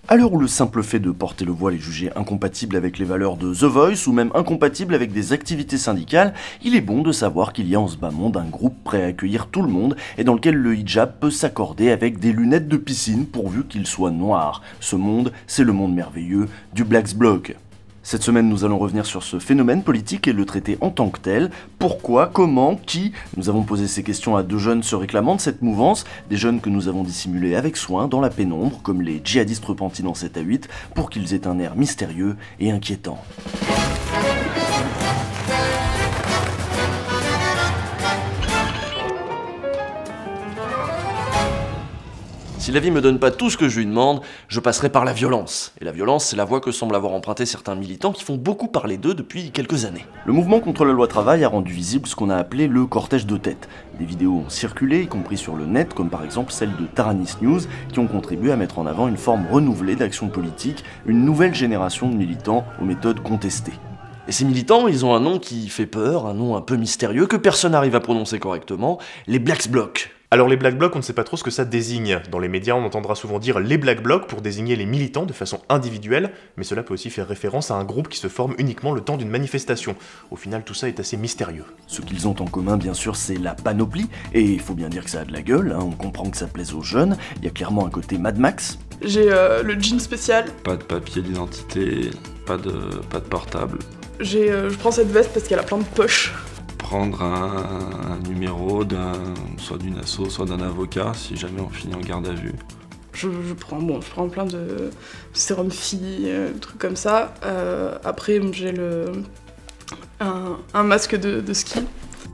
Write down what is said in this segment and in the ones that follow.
À l'heure où le simple fait de porter le voile est jugé incompatible avec les valeurs de The Voice ou même incompatible avec des activités syndicales, il est bon de savoir qu'il y a en ce bas monde un groupe prêt à accueillir tout le monde et dans lequel le hijab peut s'accorder avec des lunettes de piscine pourvu qu'il soit noir. Ce monde, c'est le monde merveilleux du Black Bloc. Cette semaine, nous allons revenir sur ce phénomène politique et le traiter en tant que tel. Pourquoi, comment, qui? Nous avons posé ces questions à deux jeunes se réclamant de cette mouvance, des jeunes que nous avons dissimulés avec soin dans la pénombre, comme les djihadistes repentis dans 7 à 8, pour qu'ils aient un air mystérieux et inquiétant. Si la vie me donne pas tout ce que je lui demande, je passerai par la violence. Et la violence, c'est la voie que semblent avoir emprunté certains militants qui font beaucoup parler d'eux depuis quelques années. Le mouvement contre la loi travail a rendu visible ce qu'on a appelé le cortège de tête. Des vidéos ont circulé, y compris sur le net, comme par exemple celle de Taranis News, qui ont contribué à mettre en avant une forme renouvelée d'action politique, une nouvelle génération de militants aux méthodes contestées. Et ces militants, ils ont un nom qui fait peur, un nom un peu mystérieux, que personne n'arrive à prononcer correctement, les Black Blocs. Alors les Black Blocs, on ne sait pas trop ce que ça désigne. Dans les médias, on entendra souvent dire les Black Blocs pour désigner les militants de façon individuelle, mais cela peut aussi faire référence à un groupe qui se forme uniquement le temps d'une manifestation. Au final, tout ça est assez mystérieux. Ce qu'ils ont en commun, bien sûr, c'est la panoplie, et il faut bien dire que ça a de la gueule, hein, on comprend que ça plaise aux jeunes, il y a clairement un côté Mad Max. J'ai le jean spécial. Pas de papier d'identité, pas de portable. Je prends cette veste parce qu'elle a plein de poches. Prendre un numéro soit d'une asso, soit d'un avocat, si jamais on finit en garde à vue. Je prends plein de sérum filles, trucs comme ça. Après, j'ai un masque de ski.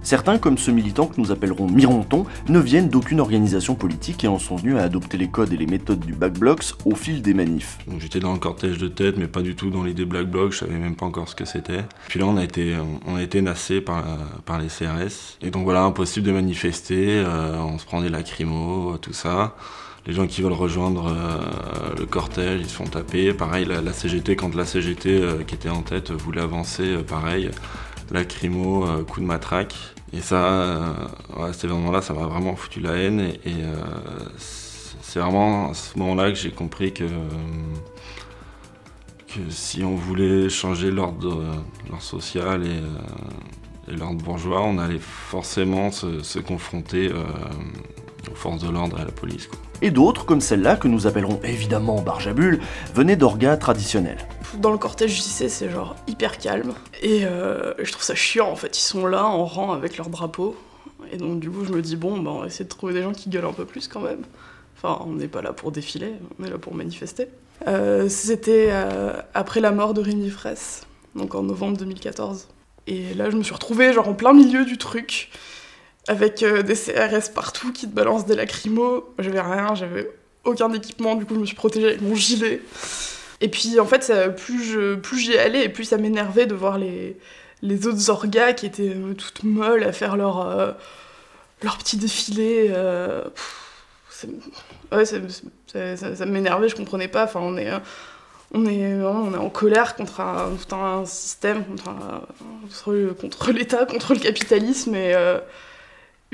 Certains, comme ce militant que nous appellerons Mironton, ne viennent d'aucune organisation politique et en sont venus à adopter les codes et les méthodes du Black Blocs au fil des manifs. Donc j'étais dans le cortège de tête, mais pas du tout dans l'idée Black Bloc, je savais même pas encore ce que c'était. Puis là, on a été nassés par les CRS. Et donc voilà, impossible de manifester, on se prend des lacrymos, tout ça. Les gens qui veulent rejoindre le cortège, ils se font taper. Pareil, la CGT, quand la CGT qui était en tête voulait avancer, pareil. Lacrymo, coup de matraque. Et ça, cet événement-là, ça m'a vraiment foutu la haine. Et c'est vraiment à ce moment-là que j'ai compris que si on voulait changer l'ordre social et l'ordre bourgeois, on allait forcément se confronter aux forces de l'ordre et à la police, quoi. Et d'autres, comme celle-là, que nous appellerons évidemment barge à bulles, venaient d'orgas traditionnels. Dans le cortège JC, c'est genre hyper calme. Et je trouve ça chiant, en fait. Ils sont là, en rang, avec leur drapeau. Et donc, du coup, je me dis, bon, bah, on va essayer de trouver des gens qui gueulent un peu plus, quand même. Enfin, on n'est pas là pour défiler, on est là pour manifester. C'était après la mort de Rémi Fraisse, donc en novembre 2014. Et là, je me suis retrouvée, genre, en plein milieu du truc, avec des CRS partout qui te balancent des lacrymos. J'avais rien, j'avais aucun équipement, du coup, je me suis protégée avec mon gilet. Et puis en fait, plus j'y allais, et plus ça m'énervait de voir les autres orgas qui étaient toutes molles à faire leur petit défilé. Ça m'énervait, je comprenais pas. Enfin, on est en colère contre un système, contre l'État, contre le capitalisme. Et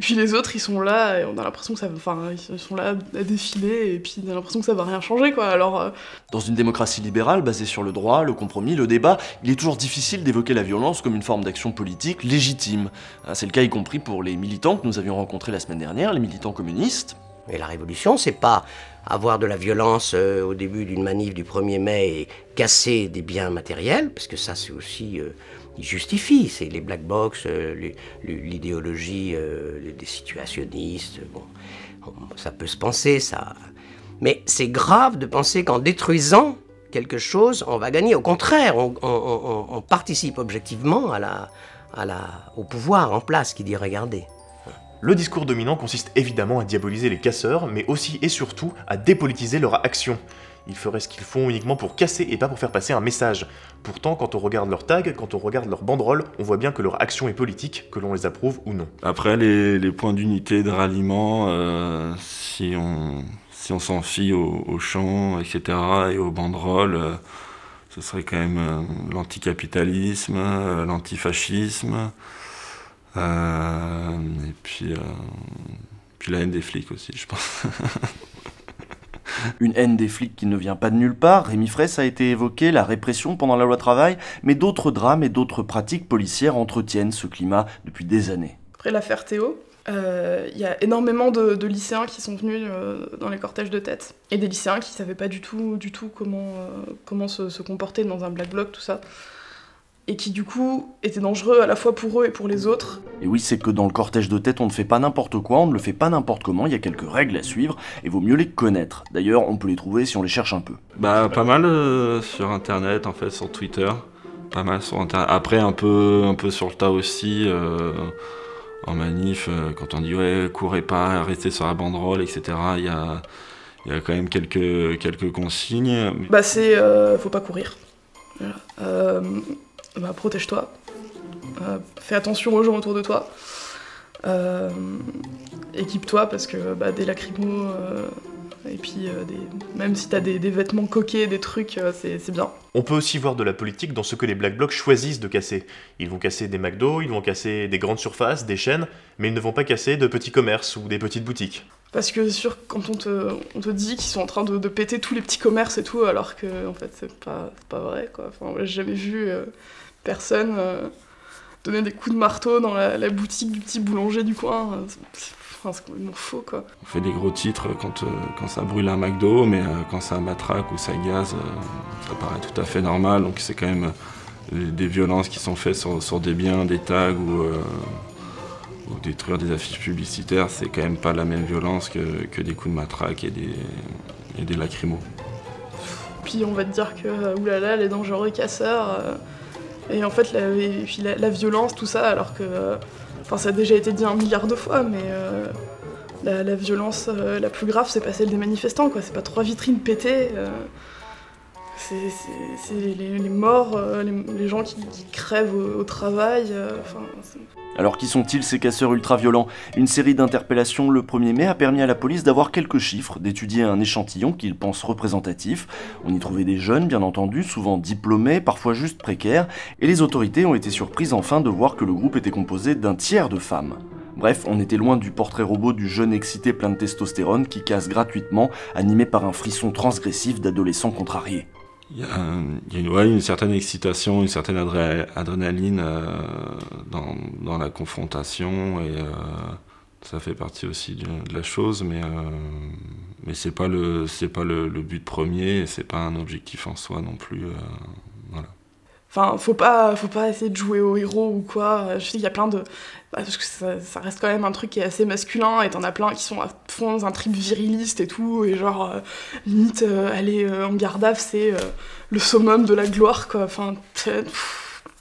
puis les autres, ils sont là, et on a l'impression que ils sont là à défiler, et puis on a l'impression que ça va rien changer, quoi. Alors, Dans une démocratie libérale basée sur le droit, le compromis, le débat, il est toujours difficile d'évoquer la violence comme une forme d'action politique légitime. C'est le cas y compris pour les militants que nous avions rencontrés la semaine dernière, les militants communistes. Mais la révolution, c'est pas avoir de la violence au début d'une manif du 1er mai et casser des biens matériels, parce que ça, c'est aussi... ils justifient, c'est les black box, l'idéologie des situationnistes, bon, ça peut se penser, ça. Mais c'est grave de penser qu'en détruisant quelque chose, on va gagner. Au contraire, on participe objectivement au pouvoir en place qui dit « regardez ». Le discours dominant consiste évidemment à diaboliser les casseurs, mais aussi et surtout à dépolitiser leur action. Ils feraient ce qu'ils font uniquement pour casser et pas pour faire passer un message. Pourtant, quand on regarde leurs tags, quand on regarde leurs banderoles, on voit bien que leur action est politique, que l'on les approuve ou non. Après, les points d'unité de ralliement, si on s'en fie aux chants, etc., et aux banderoles, ce serait quand même l'anticapitalisme, l'antifascisme, et puis la haine des flics aussi, je pense. Une haine des flics qui ne vient pas de nulle part. Rémi Fraisse a été évoqué, la répression pendant la loi travail, mais d'autres drames et d'autres pratiques policières entretiennent ce climat depuis des années. Après l'affaire Théo, il y a énormément de lycéens qui sont venus dans les cortèges de tête. Et des lycéens qui savaient pas du tout comment se comporter dans un black bloc, tout ça. Et qui du coup étaient dangereux à la fois pour eux et pour les autres. Et oui, c'est que dans le cortège de tête, on ne fait pas n'importe quoi, on ne le fait pas n'importe comment, il y a quelques règles à suivre, et vaut mieux les connaître. D'ailleurs, on peut les trouver si on les cherche un peu. Bah, pas mal sur internet, en fait, sur Twitter. Pas mal sur internet. Après, un peu sur le tas aussi, en manif, quand on dit ouais, courez pas, restez sur la banderole, etc. Il y a quand même quelques consignes. Bah, c'est faut pas courir. Voilà. Bah, protège-toi, fais attention aux gens autour de toi, équipe-toi parce que des lacrymos, et puis même si t'as des vêtements coquets, des trucs, c'est bien. On peut aussi voir de la politique dans ce que les Black Blocs choisissent de casser. Ils vont casser des McDo, ils vont casser des grandes surfaces, des chaînes, mais ils ne vont pas casser de petits commerces ou des petites boutiques. Parce que quand on te dit qu'ils sont en train de péter tous les petits commerces et tout, alors que en fait c'est pas vrai quoi. Enfin, j'ai jamais vu personne donner des coups de marteau dans la boutique du petit boulanger du coin. C'est complètement faux quoi. On fait des gros titres quand ça brûle un McDo, mais quand ça matraque ou ça gaze, ça paraît tout à fait normal. Donc c'est quand même des violences qui sont faites sur des biens, des tags ou détruire des affiches publicitaires, c'est quand même pas la même violence que des coups de matraque et des lacrymos. Puis on va te dire que oulala, les dangereux casseurs, et en fait la violence, tout ça, alors que ça a déjà été dit 1 milliard de fois, mais la violence la plus grave, c'est pas celle des manifestants, quoi. C'est pas 3 vitrines pétées, c'est les morts, les gens qui crèvent au travail. Alors qui sont-ils ces casseurs ultra-violents ? Une série d'interpellations le 1er mai a permis à la police d'avoir quelques chiffres, d'étudier un échantillon qu'ils pensent représentatif. On y trouvait des jeunes, bien entendu, souvent diplômés, parfois juste précaires, et les autorités ont été surprises enfin de voir que le groupe était composé d'un tiers de femmes. Bref, on était loin du portrait robot du jeune excité plein de testostérone qui casse gratuitement, animé par un frisson transgressif d'adolescents contrariés. Il y a une certaine excitation, une certaine adrénaline dans la confrontation, et ça fait partie aussi de la chose, mais c'est pas le but premier, et c'est pas un objectif en soi non plus. Voilà. Enfin, faut pas essayer de jouer au héros ou quoi. Je sais qu'il y a plein de... Parce que ça reste quand même un truc qui est assez masculin, et t'en as plein qui sont à fond dans un trip viriliste et tout, et genre, limite, aller en garde à vue, c'est le summum de la gloire, quoi. Enfin,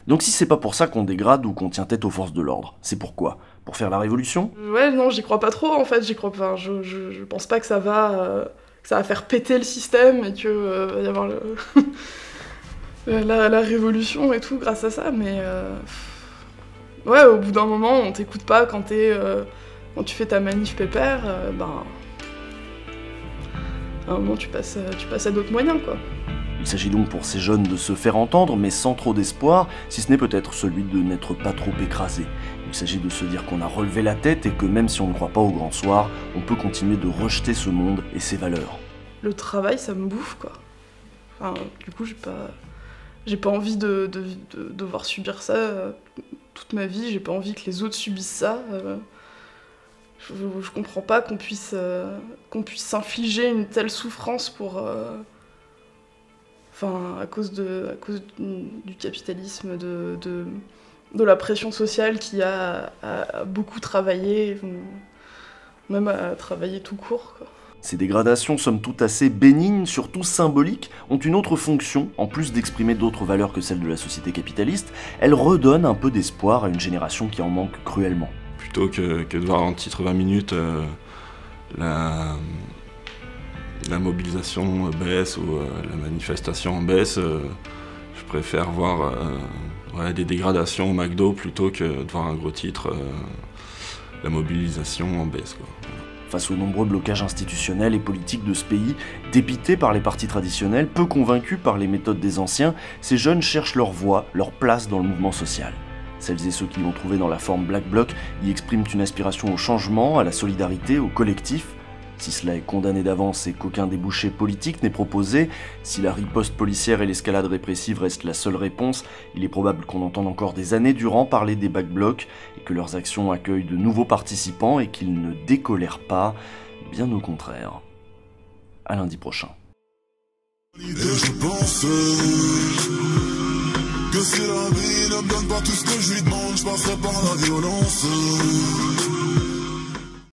Donc si c'est pas pour ça qu'on dégrade ou qu'on tient tête aux forces de l'ordre, c'est pourquoi ? Pour faire la révolution ? Ouais, non, j'y crois pas trop, en fait. Je pense pas que ça va faire péter le système, et que va y avoir la révolution et tout grâce à ça, mais ouais, au bout d'un moment, on t'écoute pas quand tu fais ta manif pépère, à un moment tu passes à d'autres moyens, quoi. Il s'agit donc pour ces jeunes de se faire entendre, mais sans trop d'espoir, si ce n'est peut-être celui de n'être pas trop écrasé. Il s'agit de se dire qu'on a relevé la tête et que même si on ne croit pas au grand soir, on peut continuer de rejeter ce monde et ses valeurs. Le travail, ça me bouffe, quoi. Enfin, du coup, j'ai pas envie de devoir subir ça toute ma vie, j'ai pas envie que les autres subissent ça. Je comprends pas qu'on puisse s'infliger une telle souffrance pour... à cause du capitalisme, de la pression sociale qui a beaucoup travaillé, même à travailler tout court, quoi. Ces dégradations, somme toute assez bénignes, surtout symboliques, ont une autre fonction, en plus d'exprimer d'autres valeurs que celles de la société capitaliste, elles redonnent un peu d'espoir à une génération qui en manque cruellement. Plutôt que de voir en titre 20 minutes la mobilisation baisse ou la manifestation baisse, je préfère voir des dégradations au McDo plutôt que de voir un gros titre, la mobilisation en baisse, quoi. Face aux nombreux blocages institutionnels et politiques de ce pays, dépités par les partis traditionnels, peu convaincus par les méthodes des anciens, ces jeunes cherchent leur voie, leur place dans le mouvement social. Celles et ceux qui l'ont trouvé dans la forme Black Bloc y expriment une aspiration au changement, à la solidarité, au collectif. Si cela est condamné d'avance et qu'aucun débouché politique n'est proposé, si la riposte policière et l'escalade répressive restent la seule réponse, il est probable qu'on entende encore des années durant parler des Back Blocs et que leurs actions accueillent de nouveaux participants et qu'ils ne décolèrent pas, bien au contraire. À lundi prochain. Et je pense que si la vie ne me donne pas tout ce que je lui demande, je passerai par la violence.